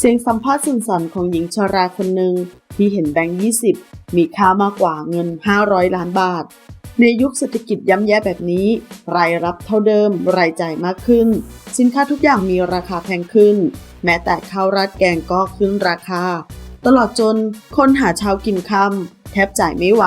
เสียงสัมภาษณ์สั่นๆของหญิงชราคนหนึ่งที่เห็นแบงค์20มีค่ามากกว่าเงิน500 ล้านบาทในยุคเศรษฐกิจย่ำแย่แบบนี้รายรับเท่าเดิมรายจ่ายมากขึ้นสินค้าทุกอย่างมีราคาแพงขึ้นแม้แต่ข้าวราดแกงก็ขึ้นราคาตลอดจนคนหาเช้ากินค่ำแทบจ่ายไม่ไหว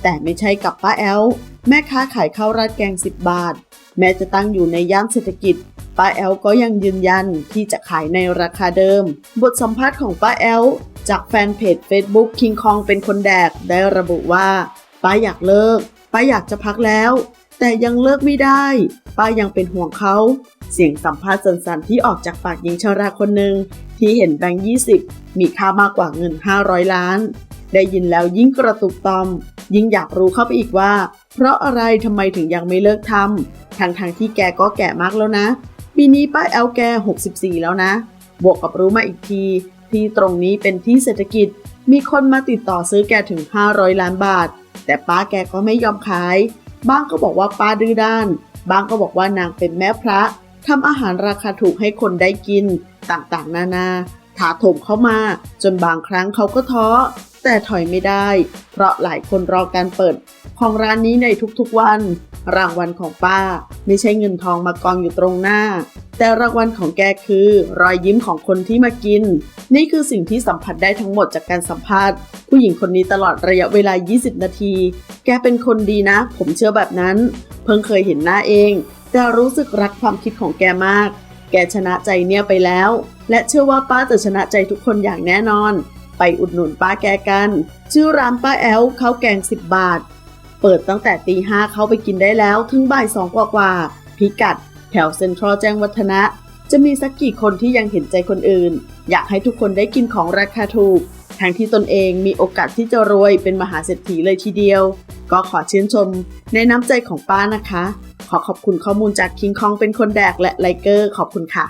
แต่ไม่ใช่กับป้าแอลแม่ค้าขายข้าวราดแกง10 บาทแม้จะตั้งอยู่ในย่านเศรษฐกิจป้าแอลก็ยังยืนยันที่จะขายในราคาเดิมบทสัมภาษณ์ของป้าแอลจากแฟนเพจ Facebook คิงคองเป็นคนแดกได้ระบุว่าป้าอยากเลิกป้าอยากจะพักแล้วแต่ยังเลิกไม่ได้ป้ายังเป็นห่วงเขาเสียงสัมภาษณ์สั้นๆที่ออกจากปากหญิงชราคนหนึ่งที่เห็นแบงค์20มีค่ามากกว่าเงิน500 ล้านได้ยินแล้วยิ่งกระตุกต่อมยิ่งอยากรู้เข้าไปอีกว่าเพราะอะไรทำไมถึงยังไม่เลิกทำทั้งที่แกก็แก่มากแล้วนะปีนี้ป้าแอลแก64แล้วนะบวกกับรู้มาอีกทีที่ตรงนี้เป็นที่เศรษฐกิจมีคนมาติดต่อซื้อแกถึง500 ล้านบาทแต่ป้าแกก็ไม่ยอมขายบ้างก็บอกว่าป้าดื้อด้านบ้างก็บอกว่านางเป็นแม่พระทำอาหารราคาถูกให้คนได้กินต่างๆนานาถาโถมเข้ามาจนบางครั้งเขาก็ท้อแต่ถอยไม่ได้เพราะหลายคนรอการเปิดของร้านนี้ในทุกๆวันรางวัลของป้าไม่ใช่เงินทองมากองอยู่ตรงหน้าแต่รางวัลของแกคือรอยยิ้มของคนที่มากินนี่คือสิ่งที่สัมผัสได้ทั้งหมดจากการสัมภาษณ์ผู้หญิงคนนี้ตลอดระยะเวลา20 นาทีแกเป็นคนดีนะผมเชื่อแบบนั้นเพิ่งเคยเห็นหน้าเองแต่รู้สึกรักความคิดของแกมากแกชนะใจเนี่ยไปแล้วและเชื่อว่าป้าจะชนะใจทุกคนอย่างแน่นอนไปอุดหนุนป้าแกกันชื่อร้านป้าแอลข้าวแกง10 บาทเปิดตั้งแต่ตี 5เข้าไปกินได้แล้วถึงบ่าย 2กว่าพิกัดแถวเซ็นทรัลแจ้งวัฒนะจะมีสักกี่คนที่ยังเห็นใจคนอื่นอยากให้ทุกคนได้กินของราคาถูกทั้งที่ตนเองมีโอกาสที่จะรวยเป็นมหาเศรษฐีเลยทีเดียวก็ขอชื่นชมในน้ำใจของป้านะคะขอบคุณข้อมูลจากคิงคองเป็นคนแดกและไลเกอร์ขอบคุณค่ะ